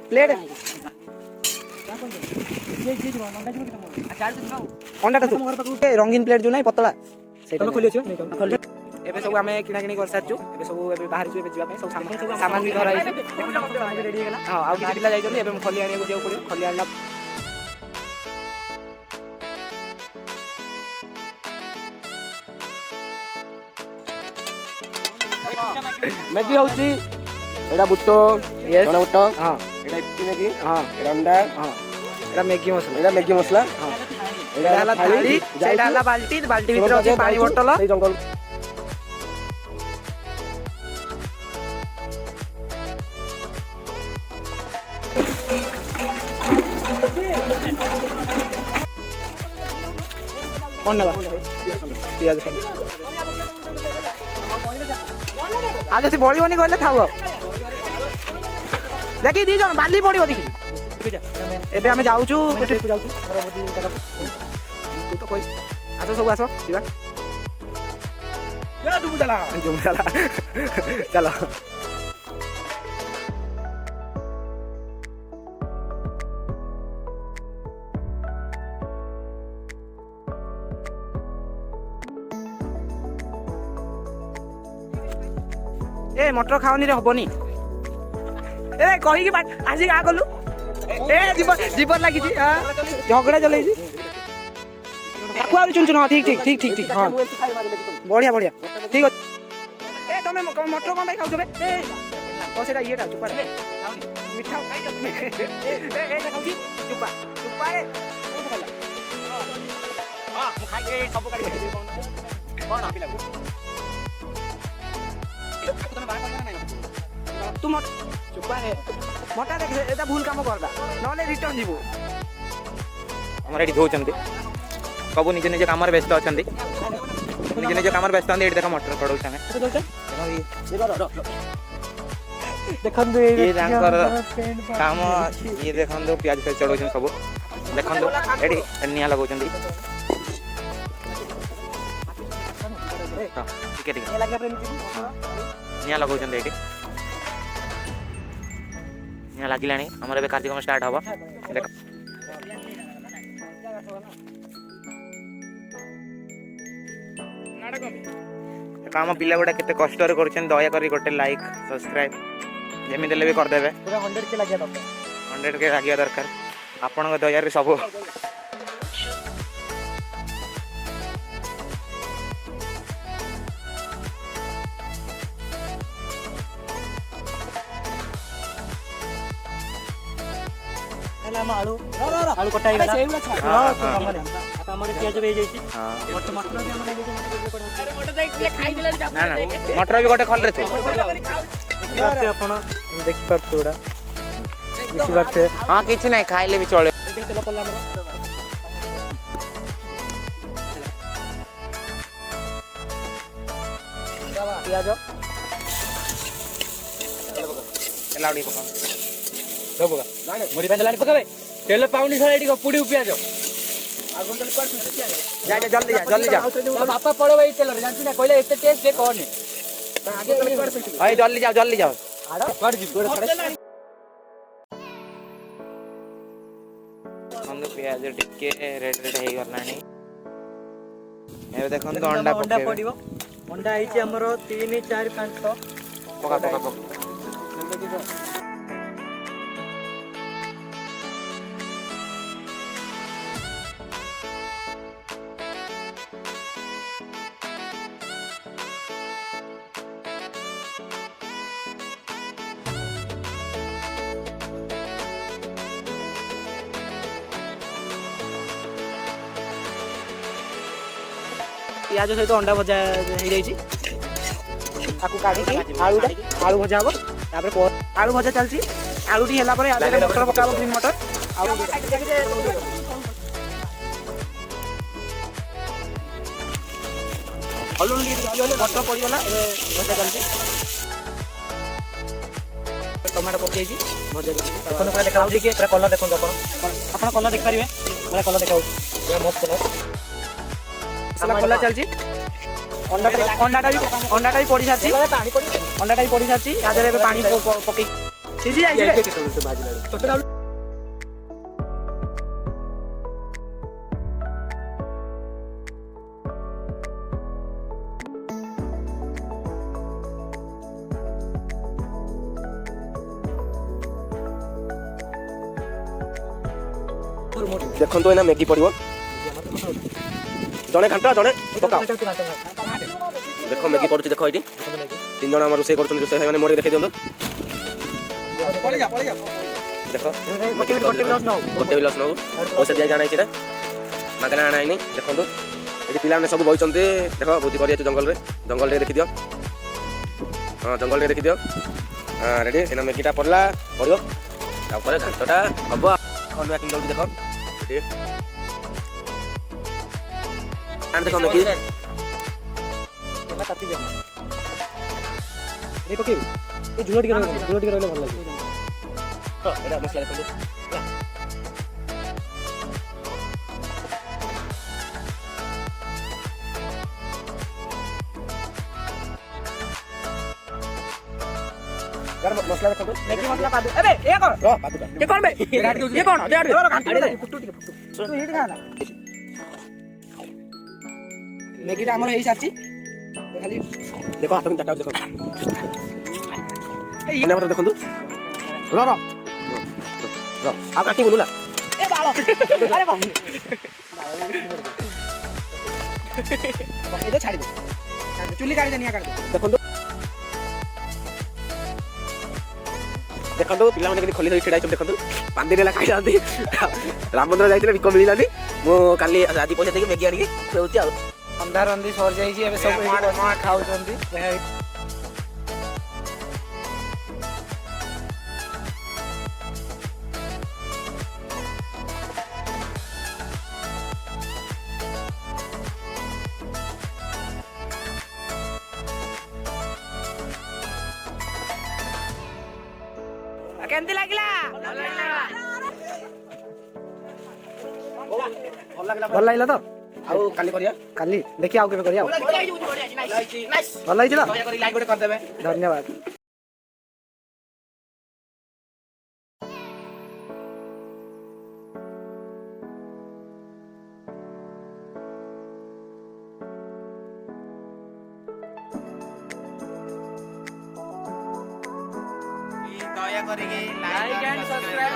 plate अंडाटा तू रंगीन plate जो नहीं पतला खोली एबे सब आमे किना किनी कर साचू एबे सब एबे बाहर जो एबे जीवा पे सब सामान भी धरा रेडी गेला हां आ किछि पिला जाई जल्दी एबे खोली आनिया को जेउ पड़ियो खोली आनला मैगी होची एडा बुट्टो यस कोना बुट्टो हां एडा इप्पी मैगी हां एडा अंडा हां एडा मैगी मसला हां एडा हला थाली एडा हला बाल्टी भीतर होची पानी बोतल ए जंगल कौन नबा पियाज आज से बळिबनी कहले खाऊ देखि दी जण बाली पड़ियो देखि एबे हमें जाउछु कोठे को जाउछु तू तो कोई आसो सब आसो जीवा या जुमला चलो ए मटर खाओनी रे हबनी ए कहि कि आसी आ गलु ए जीवन लागी छी झगड़ा चलै छी कुआ चुन चुन ठीक हां बढ़िया ठीक ए तमे मटर कोन भाई खाउ छबे ए ओ सेटा येटा चुपा मिठा खाइ ए खाउ छी चुपा ए हां मु खाइ के सब गाड़ी कोन आपिला तमे बात करना नहीं तू मत चुपा है मोटा देख एटा भूल काम करबा नले रिटर्न जीवो हमर एठी धोचंती कबो निजे निजे काम रे व्यस्त अछंती निजे निजे काम रे व्यस्त अंती एठी देखा मटर कड़ौ संगे देखन दे ये रंगर काम ये देखन दो प्याज पे चढ़ौ छन सब देखन दो एठी निया लगाउचंती ठीक है लगे प्रेम निया लगाउचंती एठी निया लागिलानी हमर बे कार्यक्रम स्टार्ट हबो देख काम पिला गोटा केते कष्ट रे करछन दया करी गोटे लाइक सब्सक्राइब जेमि देले भी कर देबे पूरा 100 के लागिया दरकार 100 के लागिया दरकार आपन को दया रे सब आलू कटाई गला हमरे प्याज बे जाई छी मटर भी हमरे मटर देख के खाई दिला ना मटर भी गोटे खल रे छै बात अपन देख पर थोड़ा इसी बात है हां किछ नहीं खाइले भी चले चलो पल्ला हमर प्याज लाउडी पका दो बगा मोरी पे लानी पकावे तेल पाउनी साला एडी पुडी प्याज आगुन तले कर जा जल्दी जा बापा पड़ो भाई तेल जानती ना कहले एते टेस्ट दे कोनी आगे तले कर भाई जल्दी जाओ आड़ो कर जी गोड़ खड़े हम तो प्याज टिके रेड हे करलानी ए देखन तो अंडा पड़िबो अंडा आइचे हमरो 3 4 5 6 पका प्याज सहित अंडा भजा हो जाइए ताकू काढ़ी आलू भजा हम तापर आलू भजा चलती आलू टी है मटर पकाब ग्रीन मटर ମଟର ପଡ଼ିଗଲା ଏବେ ଭଜା ଚାଲିଛି ଟମାଟୋ ପକେଇଛି ଭଜା ଚାଲିଛି ଦେଖନ୍ତୁ ପୁରା ଦେଖାଯାଉଛି କି ପୁରା କଲର ଦେଖନ୍ତୁ ଆପଣ କଲର ଦେଖିପାରିବେ ପୁରା କଲର ଦେଖାଯାଉଛି ପୁରା ମସ୍ତ କଲର ଖୋଲା ଚାଲିଛି ଅଣ୍ଡାଟା ବି ପଡ଼ି ସାରିଛି ଅଣ୍ଡାଟା ବି ପଡ଼ି ସାରିଛି ତା ଦେହରେ ଏବେ ପାଣି ପକେଇ ସିଝି ଯାଇଛି ଦେଖନ୍ତୁ ଏଇନା ମ୍ୟାଗି ପଡ଼ିବ ଜଣେ ଘାଣ୍ଟ ଜଣେ ପକାଅ ଦେଖ ମ୍ୟାଗି ପଡ଼ୁଛି ଦେଖ ଏଇଠି 3 ଜଣ ଆମର ରୋଷେଇ କରୁଛନ୍ତି ରୋଷେଇ ଭାଇମାନେ ମୋଡ଼ି ଦେଖେଇ ଦିଅନ୍ତୁ ଦେଖ ଗୋଟେ ବି ଲସ୍ ନେବୁ ପଇସା ଦିଆଯାଇ ଆଣାଇ ସେଇଟା ମାଗଣା ଆଣାଇନି ଦେଖନ୍ତୁ ଏଠି ପିଲାମାନେ ସବୁ ବସିଛନ୍ତି ଦେଖ ଭୋଜି କରିଯାଇଛୁ ଜଙ୍ଗଲରେ ଦେଖିଦିଅ ହଁ ଜଙ୍ଗଲରେ ଦେଖିଦିଅ ହଁ ରେଡ଼ି ଏଇନା ମ୍ୟାଗିଟା ପଡ଼ିବ ତାପରେ ଘାଣ୍ଟଟା ହବ ଅନୁଆ କିଣି ଦେଉଛି ଦେଖ ଦେଖ ମ୍ୟାଗି ପକେଇବୁ ଏ ଝୁଳ ଟିକେ ରହିଲେ ଭଲ ଲାଗିବ ଏଇଟା ମସଲା ଦେଖନ୍ତୁ ମସଲା ଦେଖନ୍ତୁ ମ୍ୟାଗି ମସଲା ପାଦୁ ଏବେ ଏ କଣ ପାଦୁକା ଏ କଣ ବେ ଏ କଣ ମ୍ୟାଗିଟା ଆମର ହେଇସାରିଛି ଖାଲି ଦେଖ ହାତ ଚାରିଟା ଦେଖ ଦେଖନ୍ତୁ ଆଉ କାଟିବୁନୁ ନା ଛାଡ଼ିଦେ ଚୁଲି କାଢିଦେ ନିଆଁ କାଢିଦେ ଦେଖନ୍ତୁ ପିଲାମାନେ କେମିତି ଖୋଲି ଧରି ଛିଡ଼ା ହେଇଛନ୍ତି ଦେଖନ୍ତୁ 5 ଦିନ ହେଲା ଖାଇନାହାନ୍ତି ରାମ ମନ୍ଦିର ଯାଇଥିଲେ ବିକ ମିଳିଲାନି ମୁଁ କାଲି ଆଜି ପଇସା ଦେଇକି ମ୍ୟାଗି ଆଣିକି ଦେଉଛି ଆଉ ରନ୍ଧା ରନ୍ଧି ସରିଯାଇଛି ଏବେ ସବୁ ଖାଉଛନ୍ତି କେମିତି ଲାଗିଲା ଭଲ ଲାଗିଲା ତ ଆଉ କାଲି କରିବା କାଲି ଦେଖି ଆଉ କେବେ କରିବା ଭଲ ହେଇଛି ତ ଧନ୍ୟବାଦ ଦୟା କରିକି ଲାଇକ୍ ଆଣ୍ଡ ସବସ୍କ୍ରାଇବ